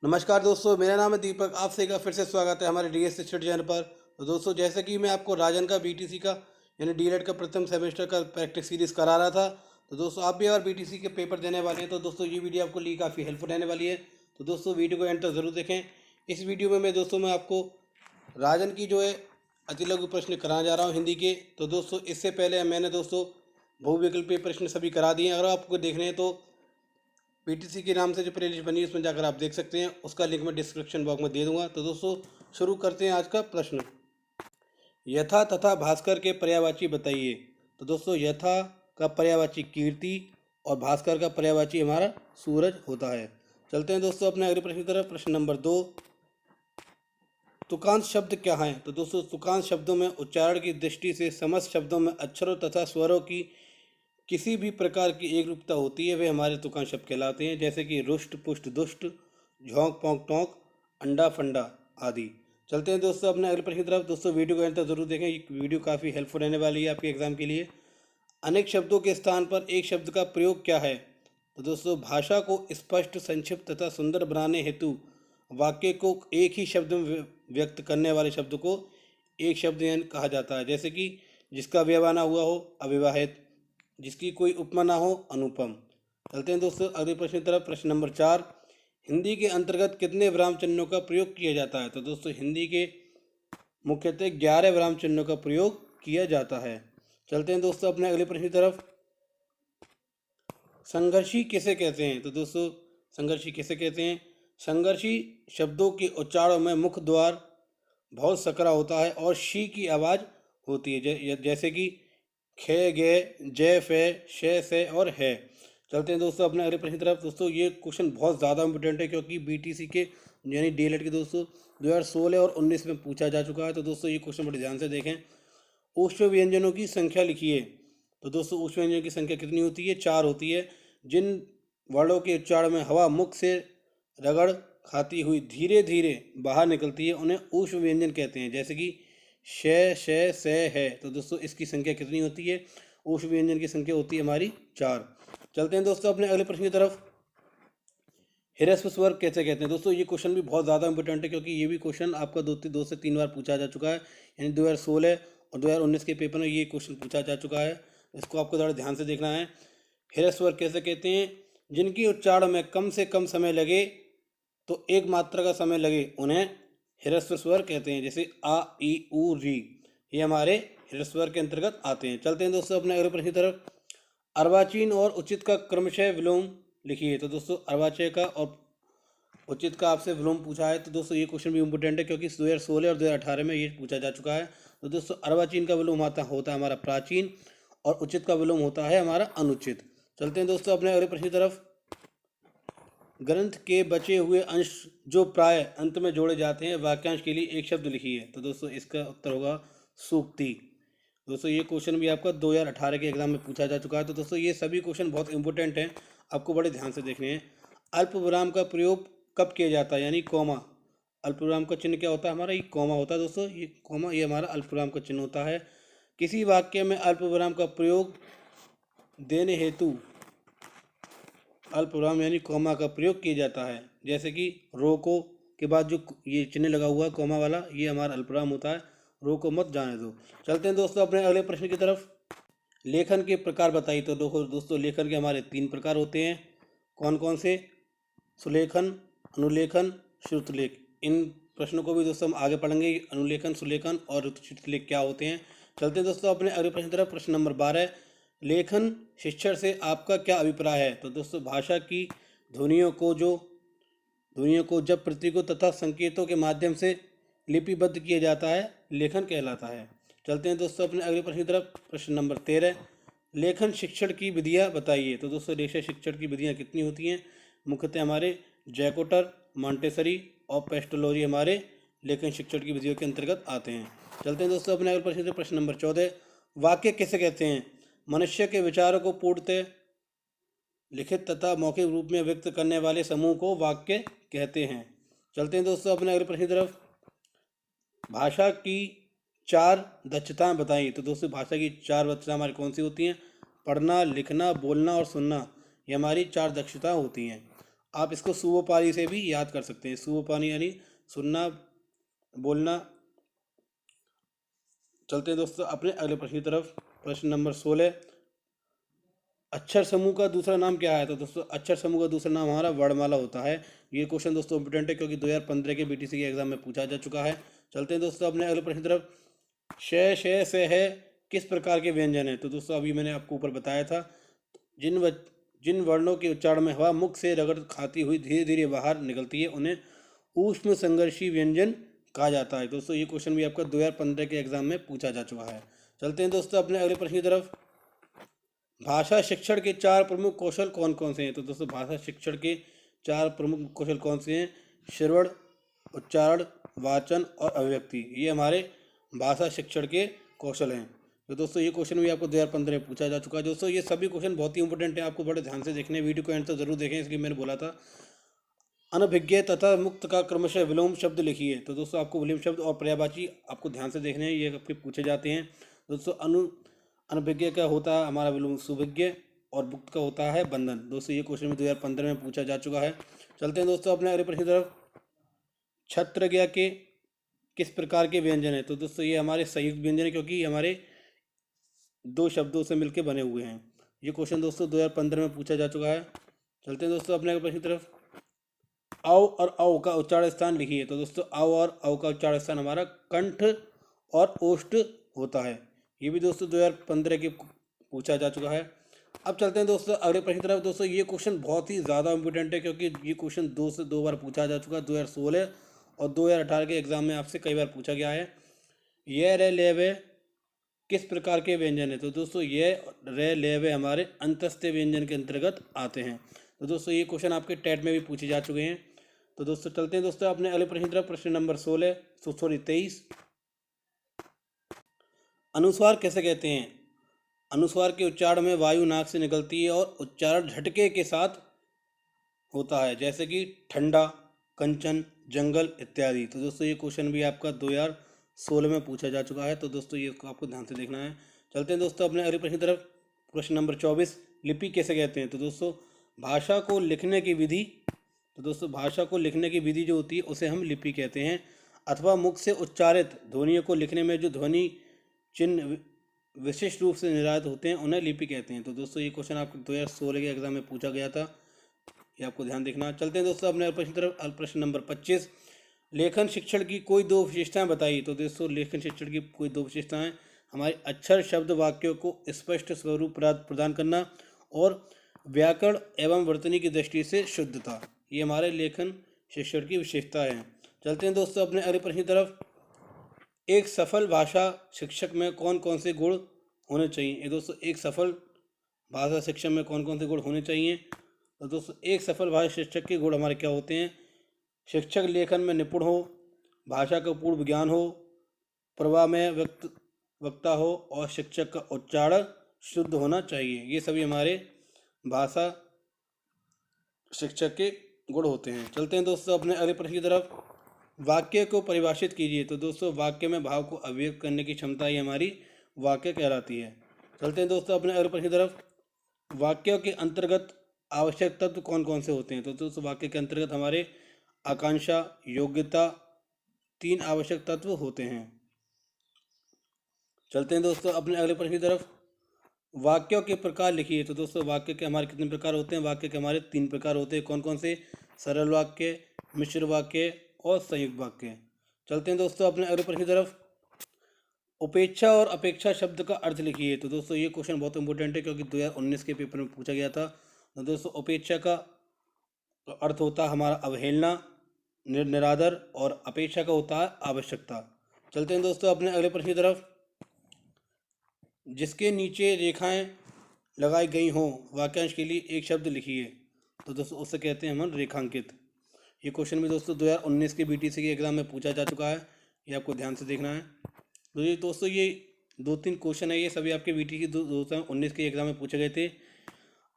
नमस्कार दोस्तों, मेरा नाम है दीपक। आपसे एक बार फिर से स्वागत है हमारे डीएस शिक्षण चैनल पर। तो दोस्तों, जैसे कि मैं आपको राजन का बीटीसी का यानी डीएलएड का प्रथम सेमेस्टर का प्रैक्टिस सीरीज़ करा रहा था। तो दोस्तों, आप भी अगर बीटीसी के पेपर देने वाले हैं तो दोस्तों ये वीडियो आपको लिए काफ़ी हेल्पफुल रहने वाली है। तो दोस्तों, वीडियो को एंड तक ज़रूर देखें। इस वीडियो में मैं आपको राजन की जो है अति लघु प्रश्न कराने जा रहा हूँ हिंदी के। तो दोस्तों, इससे पहले मैंने दोस्तों बहुविकल्पीय प्रश्न सभी करा दिए हैं। अगर आपको देखने हैं तो पीटीसी के नाम से जो प्लेलिस्ट बनी है उसमें जाकर आप देख सकते हैं। उसका लिंक मैं डिस्क्रिप्शन बॉक्स में दे दूंगा। तो दोस्तों, शुरू करते हैं आज का प्रश्न। यथा तथा भास्कर के पर्यायवाची बताइए। तो दोस्तों, यथा का पर्यायवाची कीर्ति और भास्कर का पर्यायवाची हमारा सूरज होता है। चलते हैं दोस्तों अपने अगले प्रश्न की तरफ। प्रश्न नंबर 2, तुकांश शब्द क्या हैं? तो दोस्तों, तुकांश शब्दों में उच्चारण की दृष्टि से समस्त शब्दों में अक्षरों तथा स्वरों की किसी भी प्रकार की एक रूपता होती है, वे हमारे तुकांश शब्द कहलाते हैं। जैसे कि रुष्ट पुष्ट दुष्ट, झोंक पोंक टोंक, अंडा फंडा आदि। चलते हैं दोस्तों अपने अगले प्रश्न की तरफ। दोस्तों, वीडियो को अंत तक जरूर देखें, ये वीडियो काफ़ी हेल्पफुल रहने वाली है आपके एग्जाम के लिए। अनेक शब्दों के स्थान पर एक शब्द का प्रयोग क्या है? तो दोस्तों, भाषा को स्पष्ट, संक्षिप्त तथा सुंदर बनाने हेतु वाक्य को एक ही शब्द में व्यक्त करने वाले शब्द को एक शब्द यानी कहा जाता है। जैसे कि जिसका विवाह ना हुआ हो, अविवाहित। जिसकी कोई उपमा ना हो, अनुपम। चलते हैं दोस्तों अगले प्रश्न की तरफ। प्रश्न नंबर 4, हिंदी के अंतर्गत कितने विराम चिन्हों का प्रयोग किया जाता है? तो दोस्तों, हिंदी के मुख्यतः 11 विराम चिन्हों का प्रयोग किया जाता है। चलते हैं दोस्तों अपने अगले प्रश्न की तरफ। संघर्षी किसे कहते हैं? तो दोस्तों, संघर्षी किसे कहते हैं? संघर्षी शब्दों के उच्चारण में मुख्य द्वार बहुत सकरा होता है और शी की आवाज़ होती है। जैसे कि खे गे, जय फे, शे से और है। चलते हैं दोस्तों अपने अगले प्रश्न की तरफ। दोस्तों, ये क्वेश्चन बहुत ज़्यादा इंपॉर्टेंट है क्योंकि बीटीसी के यानी डीएलएड के दोस्तों 2016 और 19 में पूछा जा चुका है। तो दोस्तों, ये क्वेश्चन बड़े ध्यान से देखें। ऊष्म व्यंजनों की संख्या लिखिए। तो दोस्तों, ऊष्म व्यंजनों की संख्या कितनी होती है? 4 होती है। जिन वर्णों के उच्चारण में हवा मुख से रगड़ खाती हुई धीरे धीरे बाहर निकलती है उन्हें ऊष्म व्यंजन कहते हैं। जैसे कि शय, शय, से, है। तो दोस्तों, इसकी संख्या कितनी होती है? ऊष्म व्यंजन की संख्या होती है हमारी 4। चलते हैं दोस्तों अपने अगले प्रश्न की तरफ। ह्रस्व स्वर कैसे कहते हैं? दोस्तों, ये क्वेश्चन भी बहुत ज़्यादा इंपॉर्टेंट है क्योंकि ये भी क्वेश्चन आपका 2 से 3 बार पूछा जा चुका है। यानी 2016 और 2019 के पेपर में ये क्वेश्चन पूछा जा चुका है। इसको आपको ज़रा ध्यान से देखना है। ह्रस्व स्वर कैसे कहते हैं? जिनकी उच्चारण में कम से कम समय लगे तो एक मात्रा का समय लगे उन्हें ह्रस्व स्वर कहते हैं। जैसे आ, ई, उ, री, ये हमारे ह्रस्व स्वर के अंतर्गत आते हैं। चलते हैं दोस्तों अपने अगले प्रश्न की तरफ। अर्वाचीन और उचित का क्रमशः विलोम लिखिए। तो दोस्तों, अर्वाचय का और उचित का आपसे विलोम पूछा है। तो दोस्तों, ये क्वेश्चन भी इंपॉर्टेंट है क्योंकि 2016 और 2018 में ये पूछा जा चुका है। तो दोस्तों, अर्वाचीन का विलोम होता है हमारा प्राचीन और उचित का विलोम होता है हमारा अनुचित। चलते हैं दोस्तों अपने अगले प्रश्न की तरफ। ग्रंथ के बचे हुए अंश जो प्राय अंत में जोड़े जाते हैं, वाक्यांश के लिए एक शब्द लिखिए। तो दोस्तों, इसका उत्तर होगा सूक्ति। दोस्तों, ये क्वेश्चन भी आपका 2018 के एग्जाम में पूछा जा चुका है। तो दोस्तों, ये सभी क्वेश्चन बहुत इंपॉर्टेंट हैं, आपको बड़े ध्यान से देखने हैं। अल्प विराम का प्रयोग कब किया जाता है? यानी कॉमा। अल्प विराम का चिन्ह क्या होता है हमारा? ये कॉमा होता है। दोस्तों, ये कॉमा ये हमारा अल्प विराम का चिन्ह होता है। किसी वाक्य में अल्प विराम का प्रयोग देने हेतु अल्पविराम यानी कॉमा का प्रयोग किया जाता है। जैसे कि रोको के बाद जो ये चिन्ह लगा हुआ है कॉमा वाला, ये हमारा अल्पविराम होता है। रोको मत जाने दो। चलते हैं दोस्तों अपने अगले प्रश्न की तरफ। लेखन के प्रकार बताइए। तो दोस्तों, लेखन के हमारे 3 प्रकार होते हैं। कौन कौन से? सुलेखन, अनुलेखन, श्रुतलेख। इन प्रश्नों को भी दोस्तों हम आगे पढ़ेंगे, अनुलेखन, सुलेखन और श्रुतलेख क्या होते हैं। चलते हैं दोस्तों अपने अगले प्रश्न की तरफ। प्रश्न नंबर 12, लेखन शिक्षण से आपका क्या अभिप्राय है? तो दोस्तों, भाषा की ध्वनियों को जब प्रतीकों तथा संकेतों के माध्यम से लिपिबद्ध किया जाता है, लेखन कहलाता है। चलते हैं दोस्तों अपने अगले प्रश्न की तरफ। प्रश्न नंबर 13, लेखन शिक्षण की विधियाँ बताइए। तो दोस्तों, लेखन शिक्षण की विधियाँ कितनी होती हैं? मुख्यतः हमारे जैकोटर, मॉन्टेसरी और पेस्टोलॉजी हमारे लेखन शिक्षण की विधियों के अंतर्गत आते हैं। चलते हैं दोस्तों अपने अगले प्रश्न से। प्रश्न नंबर 14, वाक्य किसे कहते हैं? मनुष्य के विचारों को पूर्णतः लिखित तथा मौखिक रूप में व्यक्त करने वाले समूह को वाक्य कहते हैं। चलते हैं दोस्तों अपने अगले प्रश्न की तरफ। भाषा की 4 दक्षताएं बताइए। तो दोस्तों, भाषा की 4 दक्षताएं हमारी कौन सी होती हैं? पढ़ना, लिखना, बोलना और सुनना, ये हमारी 4 दक्षताएं होती हैं। आप इसको सुवोपारी से भी याद कर सकते हैं। सुवोपानी यानी सुनना, बोलना। चलते हैं दोस्तों अपने अगले प्रश्न की तरफ। प्रश्न नंबर 16, अक्षर समूह का दूसरा नाम क्या है? तो दोस्तों अक्षर समूह का दूसरा नाम हमारा वर्णमाला होता है। ये क्वेश्चन दोस्तों इंपोर्टेंट है क्योंकि 2015 के बीटीसी के एग्जाम में पूछा जा चुका है। चलते हैं दोस्तों अपने अगले प्रश्न की तरफ। श, श, से है किस प्रकार के व्यंजन है? तो दोस्तों अभी मैंने आपको ऊपर बताया था, जिन वर्णों के उच्चारण में हवा मुख से रगड़ खाती हुई धीरे धीरे बाहर निकलती है उन्हें ऊष्म संघर्षी व्यंजन कहा जाता है। दोस्तों ये क्वेश्चन भी आपका 2015 के एग्जाम में पूछा जा चुका है। चलते हैं दोस्तों अपने अगले प्रश्न की तरफ। भाषा शिक्षण के 4 प्रमुख कौशल कौन कौन से हैं? तो दोस्तों भाषा शिक्षण के 4 प्रमुख कौशल कौन से हैं? श्रवण, उच्चारण, वाचन और अभिव्यक्ति, ये हमारे भाषा शिक्षण के कौशल हैं। तो दोस्तों ये क्वेश्चन भी आपको 2015 में पूछा जा चुका है। दोस्तों ये सभी क्वेश्चन बहुत ही इंपॉर्टेंट है, आपको बड़े ध्यान से देखने हैं, वीडियो को एंड तक जरूर देखें, इसलिए मैंने बोला था। अनभिज्ञ तथा मुक्त का क्रमशः विलोम शब्द लिखिए। तो दोस्तों आपको विलोम शब्द और पर्यायवाची आपको ध्यान से देखने हैं, ये आपके पूछे जाते हैं। दोस्तों अनभिज्ञ का होता है हमारा विलोम सुभिज्ञ, और मुक्त का होता है बंधन। दोस्तों ये क्वेश्चन भी 2015 में पूछा जा चुका है। चलते हैं दोस्तों अपने अगले प्रश्न की तरफ। छत्रज्ञ के किस प्रकार के व्यंजन है? तो दोस्तों ये हमारे संयुक्त व्यंजन है क्योंकि हमारे 2 शब्दों से मिलकर बने हुए हैं। ये क्वेश्चन दोस्तों 2015 में पूछा जा चुका है। चलते हैं दोस्तों अपने अगले प्रश्न की तरफ। औ और औ का उच्चारण स्थान लिखिए। तो दोस्तों औ और औ का उच्चारण स्थान हमारा कंठ और ओष्ठ होता है। ये भी दोस्तों 2015 के पूछा जा चुका है। अब चलते हैं दोस्तों अगले प्रश्न की तरफ। दोस्तों ये क्वेश्चन बहुत ही ज़्यादा इंपॉर्टेंट है क्योंकि ये क्वेश्चन 2 से 2 बार पूछा जा चुका है। 2016 और 2018 के एग्जाम में आपसे कई बार पूछा गया है। यह रे ले वे किस प्रकार के व्यंजन है? तो दोस्तों ये रे ले वे हमारे अंतस्थ व्यंजन के अंतर्गत आते हैं। तो दोस्तों ये क्वेश्चन आपके टेट में भी पूछे जा चुके हैं। तो दोस्तों चलते हैं दोस्तों अपने अगले प्रश्न की तरफ। प्रश्न नंबर 23, अनुस्वार कैसे कहते हैं? अनुस्वार के उच्चारण में वायु नाक से निकलती है और उच्चारण झटके के साथ होता है, जैसे कि ठंडा, कंचन, जंगल इत्यादि। तो दोस्तों ये क्वेश्चन भी आपका 2016 में पूछा जा चुका है। तो दोस्तों ये आपको ध्यान से देखना है। चलते हैं दोस्तों अपने अगले प्रश्न की तरफ। प्रश्न नंबर 24, लिपि कैसे कहते हैं? तो दोस्तों भाषा को लिखने की विधि, तो दोस्तों भाषा को लिखने की विधि जो होती है उसे हम लिपि कहते हैं, अथवा मुख से उच्चारित ध्वनियों को लिखने में जो ध्वनि चिन्ह विशिष्ट रूप से निर्धारित होते हैं उन्हें लिपि कहते हैं। तो दोस्तों ये क्वेश्चन आपको 2016 के एग्जाम में पूछा गया था, ये आपको ध्यान देखना। चलते हैं दोस्तों अपने प्रश्न तरफ। प्रश्न नंबर 25, लेखन शिक्षण की कोई 2 विशेषताएं बताइए। तो दोस्तों लेखन शिक्षण की कोई 2 विशेषताएं हमारे अक्षर शब्द वाक्यों को स्पष्ट स्वरूप प्रदान करना और व्याकरण एवं वर्तनी की दृष्टि से शुद्धता, ये हमारे लेखन शिक्षण की विशेषता है। चलते हैं दोस्तों अपने अगले प्रश्न की तरफ। एक सफल भाषा शिक्षक में कौन कौन से गुण होने चाहिए? ये दोस्तों एक सफल भाषा शिक्षक में कौन कौन से गुण होने चाहिए? तो दोस्तों एक सफल भाषा शिक्षक के गुण हमारे क्या होते हैं? शिक्षक लेखन में निपुण हो, भाषा का पूर्ण ज्ञान हो, प्रवाह में वक्ता हो और शिक्षक का उच्चारण शुद्ध होना चाहिए। ये सभी हमारे भाषा शिक्षक के गुण होते हैं। चलते हैं दोस्तों अपने अगले प्रश्न की तरफ। वाक्य को परिभाषित कीजिए। तो दोस्तों वाक्य में भाव को अभिव्यक्त करने की क्षमता ही हमारी वाक्य कहलाती है। चलते हैं दोस्तों अपने अगले प्रश्न की तरफ। वाक्यों के अंतर्गत आवश्यक तत्व कौन कौन से होते हैं? तो दोस्तों वाक्य के अंतर्गत हमारे आकांक्षा, योग्यता, 3 आवश्यक तत्व होते हैं। चलते हैं दोस्तों अपने अगले प्रश्न की तरफ। वाक्यों के प्रकार लिखिए। तो दोस्तों वाक्य के हमारे कितने प्रकार होते हैं? वाक्य के हमारे 3 प्रकार होते हैं। कौन कौन से? सरल वाक्य, मिश्र वाक्य और संयुक्त वाक्य। चलते हैं दोस्तों अपने अगले प्रश्न की तरफ। उपेक्षा और अपेक्षा शब्द का अर्थ लिखिए। तो दोस्तों ये क्वेश्चन बहुत इंपॉर्टेंट है क्योंकि 2019 के पेपर में पूछा गया था। तो दोस्तों उपेक्षा का अर्थ होता है हमारा अवहेलना, निरादर, और अपेक्षा का होता है आवश्यकता। चलते हैं दोस्तों अपने अगले प्रश्न की तरफ। जिसके नीचे रेखाएं लगाई गई हों वाक्यांश के लिए एक शब्द लिखिए। तो दोस्तों उससे कहते हैं हम रेखांकित। ये क्वेश्चन भी दोस्तों 2019 के बीटीसी के एग्जाम में पूछा जा चुका है, ये आपको ध्यान से देखना है। तो ये दोस्तों ये 2-3 क्वेश्चन है, ये सभी आपके बीटीसी 2019 के एग्जाम में पूछे गए थे।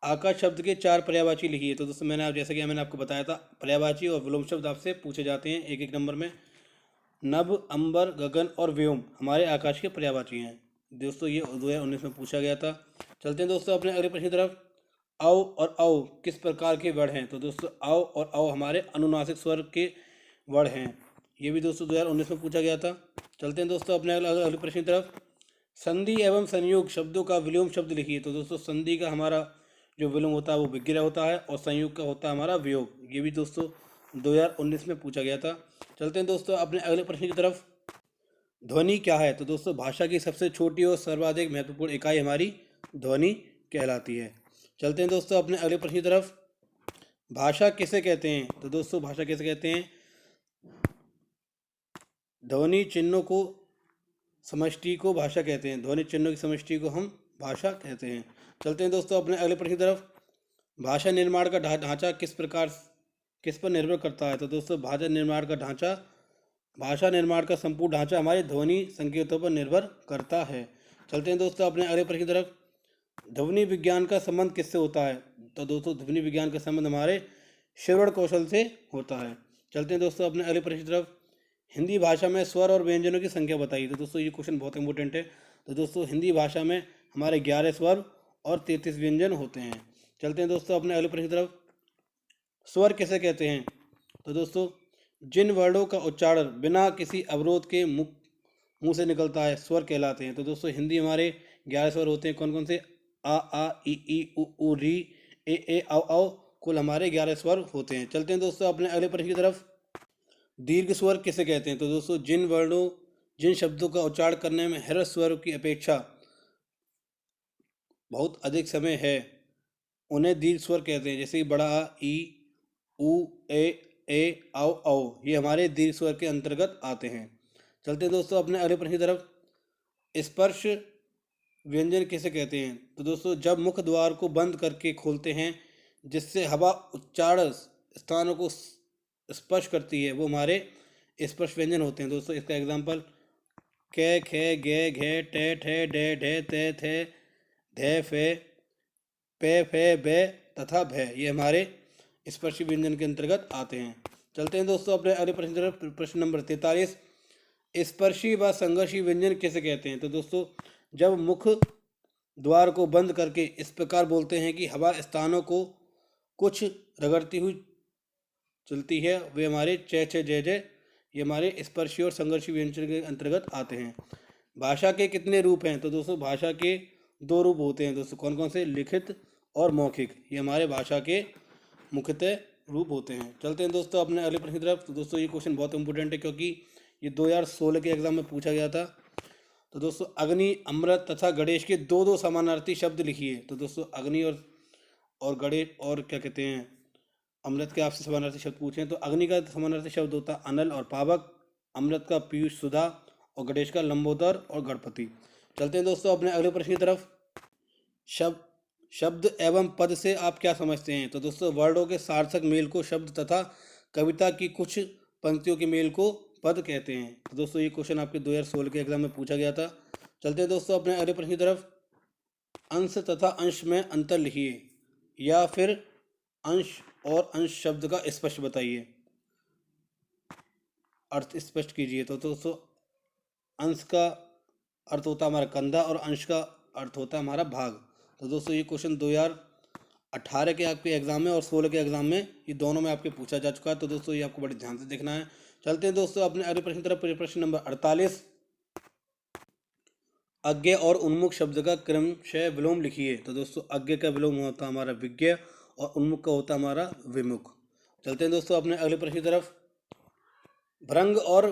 आकाश शब्द के 4 पर्यायवाची लिखिए। तो दोस्तों जैसा कि मैंने आपको बताया था, पर्यायवाची और विलोम शब्द आपसे पूछे जाते हैं 1-1 नंबर में। नभ, अंबर, गगन और व्योम हमारे आकाश के पर्यायवाची हैं। दोस्तों ये 2019 में पूछा गया था। चलते हैं दोस्तों अपने अगले प्रश्न की तरफ। औ और औ किस प्रकार के वर्ण हैं? तो दोस्तों औ और औ हमारे अनुनासिक स्वर के वर्ण हैं। ये भी दोस्तों 2019 में पूछा गया था। चलते हैं दोस्तों अपने अगले प्रश्न की तरफ। संधि एवं संयोग शब्दों का विलोम शब्द लिखिए। तो दोस्तों संधि का हमारा जो विलोम होता है वो विग्रह होता है और संयोग का होता है हमारा वियोग। ये भी दोस्तों 2019 में पूछा गया था। चलते हैं दोस्तों अपने अगले प्रश्न की तरफ। ध्वनि क्या है? तो दोस्तों भाषा की सबसे छोटी और सर्वाधिक महत्वपूर्ण इकाई हमारी ध्वनि कहलाती है। चलते हैं दोस्तों अपने अगले प्रश्न की तरफ। भाषा किसे कहते हैं? तो दोस्तों भाषा किसे कहते हैं? ध्वनि चिन्हों को समष्टि को भाषा कहते हैं। ध्वनि चिन्हों की समष्टि को हम भाषा कहते हैं। चलते हैं दोस्तों अपने अगले प्रश्न की तरफ। भाषा निर्माण का ढांचा किस पर निर्भर करता है? तो दोस्तों भाषा निर्माण का संपूर्ण ढांचा हमारे ध्वनि संकेतों पर निर्भर करता है। चलते हैं दोस्तों अपने अगले प्रश्न की तरफ। ध्वनि विज्ञान का संबंध किससे होता है? तो दोस्तों ध्वनि विज्ञान का संबंध हमारे श्रवण कौशल से होता है। चलते हैं दोस्तों अपने अगले प्रश्न की तरफ। हिंदी भाषा में स्वर और व्यंजनों की संख्या बताइए। तो दोस्तों ये क्वेश्चन बहुत इंपॉर्टेंट है। तो दोस्तों हिंदी भाषा में हमारे 11 स्वर और 33 व्यंजन होते हैं। चलते हैं दोस्तों अपने अगले प्रश्न की तरफ। स्वर किसे कहते हैं? तो दोस्तों जिन वर्णों का उच्चारण बिना किसी अवरोध के मुंह से निकलता है स्वर कहलाते हैं। तो दोस्तों हिंदी हमारे 11 स्वर होते हैं। कौन कौन से? आ ई उ री ए औ कुल हमारे 11 स्वर होते हैं। चलते हैं दोस्तों अपने अगले प्रश्न की तरफ। दीर्घ स्वर किसे कहते हैं? तो दोस्तों जिन शब्दों का उच्चारण करने में ह्रस्व स्वर की अपेक्षा बहुत अधिक समय है उन्हें दीर्घ स्वर कहते हैं। जैसे कि बड़ा आ, ई, उ, ए औ ये हमारे दीर्घ स्वर के अंतर्गत आते हैं। चलते हैं दोस्तों अपने अगले प्रश्न की तरफ। स्पर्श व्यंजन किसे कहते हैं? तो दोस्तों जब मुख द्वार को बंद करके खोलते हैं जिससे हवा उच्चारण स्थानों को स्पर्श करती है वो हमारे स्पर्श व्यंजन होते हैं। दोस्तों इसका एग्जाम्पल कै, खे, गे, घे, टे, ठे, डे, ढे, ते, थे, धे, फे, पे, फे, बे तथा भय ये हमारे स्पर्शी व्यंजन के अंतर्गत आते हैं। चलते हैं दोस्तों अपने अगले प्रश्न की तरफ। प्रश्न नंबर 43। स्पर्शी व संघर्षी व्यंजन किसे कहते हैं? तो दोस्तों जब मुख द्वार को बंद करके इस प्रकार बोलते हैं कि हवा स्थानों को कुछ रगड़ती हुई चलती है वे हमारे चे, छे, जय जय ये हमारे स्पर्शी और संघर्षी व्यंजन के अंतर्गत आते हैं। भाषा के कितने रूप हैं? तो दोस्तों भाषा के 2 रूप होते हैं। दोस्तों कौन कौन से? लिखित और मौखिक ये हमारे भाषा के मुख्यतः रूप होते हैं। चलते हैं दोस्तों अपने अगले प्रश्न की तरफ। तो दोस्तों ये क्वेश्चन बहुत इंपॉर्टेंट है क्योंकि ये 2016 के एग्जाम में पूछा गया था। तो दोस्तों अग्नि, अमृत तथा गणेश के 2 समानार्थी शब्द लिखिए। तो दोस्तों अग्नि और गणेश और क्या कहते हैं अमृत के आपसे समानार्थी शब्द पूछें तो अग्नि का समानार्थी शब्द होता है अनल और पावक, अमृत का पीयूष सुधा और गणेश का लंबोदर और गणपति। चलते हैं दोस्तों अपने अगले प्रश्न की तरफ। शब्द एवं पद से आप क्या समझते हैं? तो दोस्तों वर्णों के सार्थक मेल को शब्द तथा कविता की कुछ पंक्तियों के मेल को पद कहते हैं। तो दोस्तों ये क्वेश्चन आपके 2016 के एग्जाम में पूछा गया था। चलते हैं दोस्तों अपने अगले प्रश्न की तरफ। अंश तथा अंश में अंतर लिखिए या फिर अंश और अंश शब्द का स्पष्ट बताइए, अर्थ स्पष्ट कीजिए। तो दोस्तों अंश का अर्थ होता है हमारा कंधा और अंश का अर्थ होता है हमारा भाग। तो दोस्तों ये क्वेश्चन 2018 के आपके एग्जाम में और 16 के एग्जाम में ये दोनों में आपके पूछा जा चुका है। तो दोस्तों ये आपको बड़े ध्यान से देखना है। चलते हैं दोस्तों अपने अगले प्रश्न की तरफ। प्रश्न नंबर 48। अज्ञ और उन्मुख शब्द का क्रमशः विलोम लिखिए। तो दोस्तों अज्ञ का विलोम होता है हमारा विज्ञ और उन्मुख का होता है हमारा विमुख। चलते हैं दोस्तों अपने अगले प्रश्न की तरफ। भ्रंग और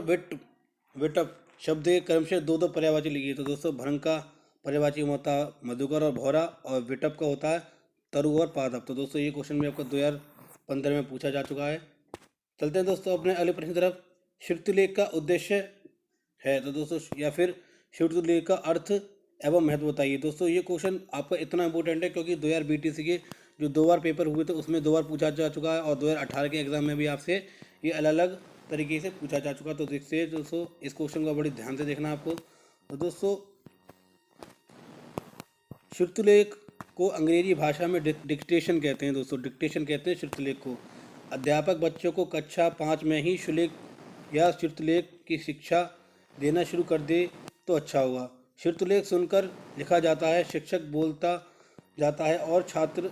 विटप शब्द के क्रमशः 2 पर्यायवाची लिखिए। तो दोस्तों भ्रंग का पर्यायवाची होता है मधुकर और भौरा और विटप का होता है तरु और पादप। तो दोस्तों ये क्वेश्चन भी आपको 2015 में पूछा जा चुका है। चलते हैं दोस्तों अपने अगले प्रश्न की तरफ। श्रुतिलेख का उद्देश्य है। तो दोस्तों या फिर श्रुतिलेख का अर्थ एवं महत्व बताइए। दोस्तों ये क्वेश्चन आपका इतना इंपॉर्टेंट है क्योंकि 2000 BTC के जो 2 बार पेपर हुए थे उसमें 2 बार पूछा जा चुका है और 2018 के एग्जाम में भी आपसे ये अलग अलग तरीके से पूछा जा चुका। तो देखते दोस्तों इस क्वेश्चन को बड़ी ध्यान से देखना आपको। तो दोस्तों श्रुतिलेख को अंग्रेजी भाषा में डिक्टेशन कहते हैं। दोस्तों डिक्टेशन कहते हैं श्रुतिलेख को। अध्यापक बच्चों को कक्षा 5 में ही शुल्क या श्रुतिलेख की शिक्षा देना शुरू कर दे तो अच्छा होगा। श्रुतिलेख सुनकर लिखा जाता है, शिक्षक बोलता जाता है और छात्र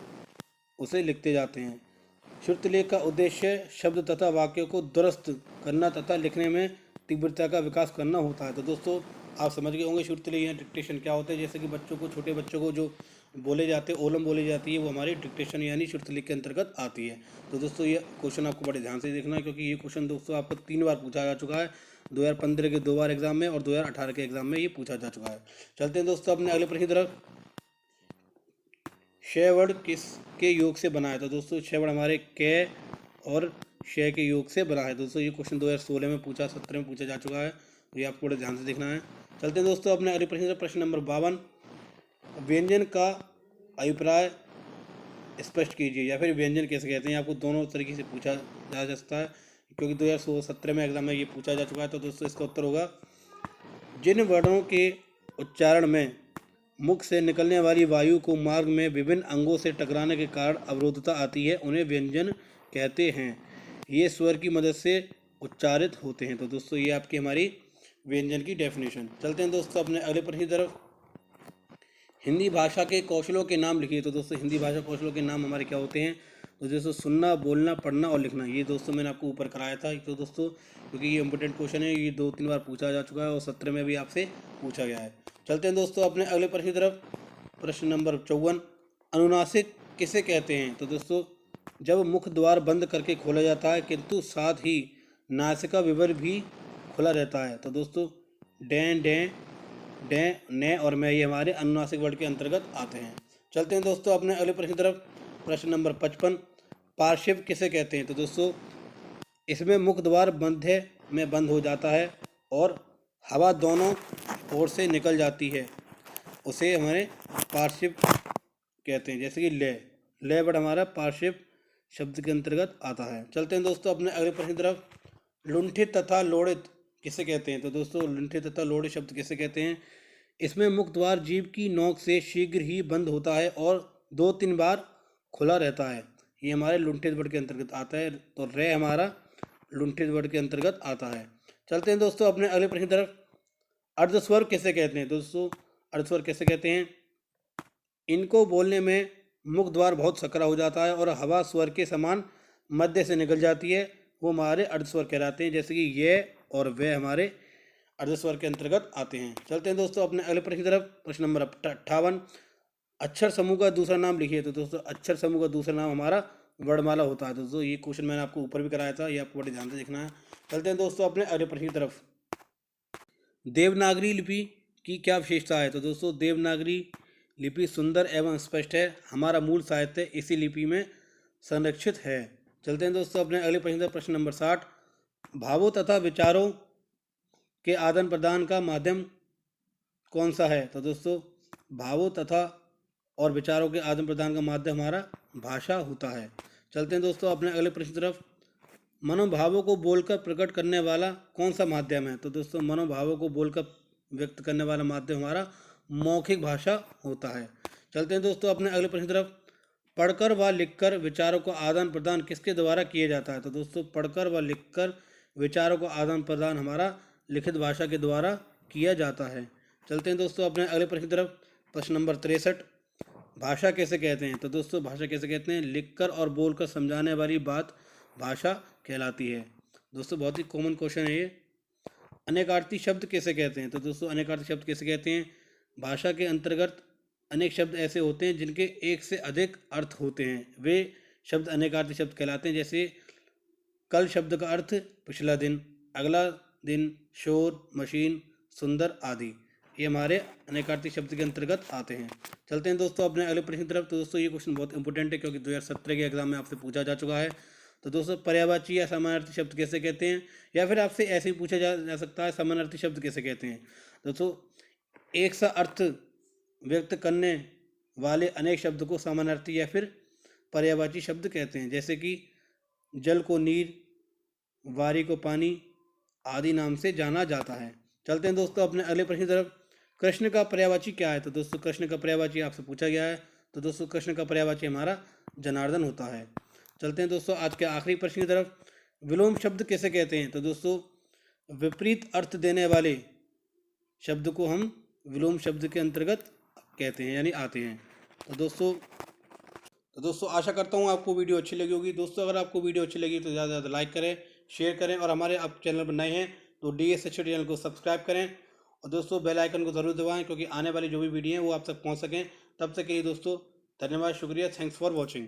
उसे लिखते जाते हैं। श्रुतिलेख का उद्देश्य शब्द तथा वाक्यों को दुरुस्त करना तथा लिखने में तीव्रता का विकास करना होता है। तो दोस्तों आप समझ गए होंगे श्रुतिलेख या डिक्टेशन क्या होता है। जैसे कि बच्चों को, छोटे बच्चों को जो बोले जाते हैं, ओलम बोली जाती है, वो हमारी डिक्टेशन यानी श्रुतिलेख के अंतर्गत आती है। तो दोस्तों ये क्वेश्चन आपको बड़े ध्यान से देखना है, क्योंकि ये क्वेश्चन दोस्तों आपको 3 बार पूछा जा चुका है। 2015 के 2 बार एग्जाम में और 2018 के एग्जाम में ये पूछा जा चुका है। चलते हैं दोस्तों अपने अगले प्रश्न की तरफ। क्षय वर्ण किसके योग से बना है? तो दोस्तों क्षय वर्ण हमारे क और क्षय के योग से बना है। दोस्तों ये क्वेश्चन 2016 में पूछा, 17 में पूछा जा चुका है। तो ये आपको बड़े ध्यान से देखना है। चलते हैं दोस्तों अपने अगले प्रश्न, प्रश्न नंबर 52। व्यंजन का अभिप्राय स्पष्ट कीजिए, या फिर व्यंजन कैसे कहते हैं। आपको दोनों तरीके से पूछा जा सकता है, क्योंकि 2017 में एग्जाम में ये पूछा जा चुका है। तो दोस्तों इसका उत्तर होगा, जिन वर्णों के उच्चारण में मुख से निकलने वाली वायु को मार्ग में विभिन्न अंगों से टकराने के कारण अवरोधता आती है, उन्हें व्यंजन कहते हैं। ये स्वर की मदद से उच्चारित होते हैं। तो दोस्तों ये आपकी हमारी व्यंजन की डेफिनेशन। चलते हैं दोस्तों अपने अगले प्रश्न की तरफ। हिंदी भाषा के कौशलों के नाम लिखिए। तो दोस्तों हिंदी भाषा कौशलों के नाम हमारे क्या होते हैं? तो दोस्तों सुनना, बोलना, पढ़ना और लिखना। ये दोस्तों मैंने आपको ऊपर कराया था। तो दोस्तों क्योंकि ये इंपॉर्टेंट क्वेश्चन है, ये 2-3 बार पूछा जा चुका है और 17 में भी आपसे पूछा गया है। चलते हैं दोस्तों अपने अगले प्रश्न की तरफ। प्रश्न नंबर 54। अनुनासिक किसे कहते हैं? तो दोस्तों जब मुख द्वार बंद करके खोला जाता है किंतु साथ ही नासिका विवर भी खुला रहता है। तो दोस्तों डें डें डें, ने और मैं, ये हमारे अनुनासिक वर्ड के अंतर्गत आते हैं। चलते हैं दोस्तों अपने अगले प्रश्न की तरफ। प्रश्न नंबर 55। पार्श्व किसे कहते हैं? तो दोस्तों इसमें मुख द्वार मध्य में बंद हो जाता है और हवा दोनों ओर से निकल जाती है, उसे हमारे पार्श्व कहते हैं। जैसे कि ले वर्ड हमारा पार्श्व शब्द के अंतर्गत आता है। चलते हैं दोस्तों अपने अगले प्रश्न की तरफ। लुंठित तथा लोड़ित किसे कहते हैं? तो दोस्तों लुंठित तथा लोड़ित शब्द किसे कहते हैं? इसमें मुख द्वार जीभ की नोक से शीघ्र ही बंद होता है और 2-3 बार खुला रहता है, ये हमारे लुंठित वर्ड के अंतर्गत आता है। तो रे हमारा लुंठित वर्ड के अंतर्गत आता है। चलते हैं दोस्तों अपने अगले प्रश्न की तरफ। अर्धस्वर किसे कहते हैं? दोस्तों अर्धस्वर किसे कहते हैं? इनको बोलने में मुख द्वार बहुत सकरा हो जाता है और हवा स्वर के समान मध्य से निकल जाती है, वो हमारे अर्धस्वर कहलाते हैं। जैसे कि ये और वे हमारे अर्धस्वर के अंतर्गत आते हैं। चलते हैं दोस्तों अपने अगले प्रश्न की तरफ। प्रश्न नंबर 58। अक्षर समूह का दूसरा नाम लिखिए। तो दोस्तों अक्षर समूह का दूसरा नाम हमारा वर्णमाला होता है। दोस्तों ये क्वेश्चन मैंने आपको ऊपर भी कराया था, ये आपको बड़े ध्यान से देखना है। चलते हैं दोस्तों अपने अगले प्रश्न की तरफ। देवनागरी लिपि की क्या विशेषता है? तो दोस्तों देवनागरी लिपि सुंदर एवं स्पष्ट है, हमारा मूल साहित्य इसी लिपि में संरक्षित है। चलते हैं दोस्तों अपने अगले प्रश्न, प्रश्न नंबर 60। भावों तथा विचारों के आदान प्रदान का माध्यम कौन सा है? तो दोस्तों भावों तथा और विचारों के आदान प्रदान का माध्यम हमारा भाषा होता है। चलते हैं दोस्तों अपने अगले प्रश्न की तरफ। मनोभावों को बोलकर प्रकट करने वाला कौन सा माध्यम है? तो दोस्तों मनोभावों को बोलकर व्यक्त करने वाला माध्यम हमारा मौखिक भाषा होता है। चलते हैं दोस्तों अपने अगले प्रश्न की तरफ। पढ़कर व लिखकर विचारों का आदान प्रदान किसके द्वारा किया जाता है? तो दोस्तों पढ़कर व लिखकर विचारों का आदान प्रदान हमारा लिखित भाषा के द्वारा किया जाता है। चलते हैं दोस्तों अपने अगले प्रश्न की तरफ। प्रश्न नंबर 63। भाषा कैसे कहते हैं? तो दोस्तों भाषा कैसे कहते हैं? लिखकर और बोलकर समझाने वाली बात भाषा कहलाती है। दोस्तों बहुत ही कॉमन क्वेश्चन है ये। अनेकार्थी शब्द कैसे कहते हैं? तो दोस्तों अनेकार्थी शब्द कैसे कहते हैं? भाषा के अंतर्गत अनेक शब्द ऐसे होते हैं जिनके एक से अधिक अर्थ होते हैं, वे शब्द अनेकार्थी शब्द कहलाते हैं। जैसे कल शब्द का अर्थ पिछला दिन, अगला दिन, शोर, मशीन, सुंदर आदि, ये हमारे अनेकार्थी शब्द के अंतर्गत आते हैं। चलते हैं दोस्तों अपने अगले प्रश्न की तरफ। तो दोस्तों ये क्वेश्चन बहुत इंपॉर्टेंट है, क्योंकि 2017 के एग्जाम में आपसे पूछा जा चुका है। तो दोस्तों पर्यायवाची या समानार्थी शब्द कैसे कहते हैं? या फिर आपसे ऐसे ही पूछा जा सकता है, समानार्थी शब्द कैसे कहते हैं? दोस्तों एक सा अर्थ व्यक्त करने वाले अनेक शब्द को समानार्थी या फिर पर्यायवाची शब्द कहते हैं। जैसे कि जल को नीर, वारी को पानी आदि नाम से जाना जाता है। चलते हैं दोस्तों अपने अगले प्रश्न की तरफ। कृष्ण का पर्यायवाची क्या है? तो दोस्तों कृष्ण का पर्यायवाची आपसे पूछा गया है। तो दोस्तों कृष्ण का पर्यायवाची हमारा जनार्दन होता है। चलते हैं दोस्तों आज के आखिरी प्रश्न की तरफ। विलोम शब्द कैसे कहते हैं? तो दोस्तों विपरीत अर्थ देने वाले शब्द को हम विलोम शब्द के अंतर्गत कहते हैं, यानी आते हैं। तो दोस्तों तो दोस्तों आशा करता हूँ आपको वीडियो अच्छी लगी होगी। दोस्तों अगर आपको वीडियो अच्छी लगी तो ज़्यादा से ज़्यादा लाइक करें, शेयर करें, और हमारे आप चैनल पर नए हैं तो DSHO चैनल को सब्सक्राइब करें, और दोस्तों बेल आइकन को ज़रूर दबाएं क्योंकि आने वाली जो भी वीडियो हैं वो आप तक पहुँच सकें। तब तक के लिए दोस्तों धन्यवाद, शुक्रिया, थैंक्स फॉर वॉचिंग।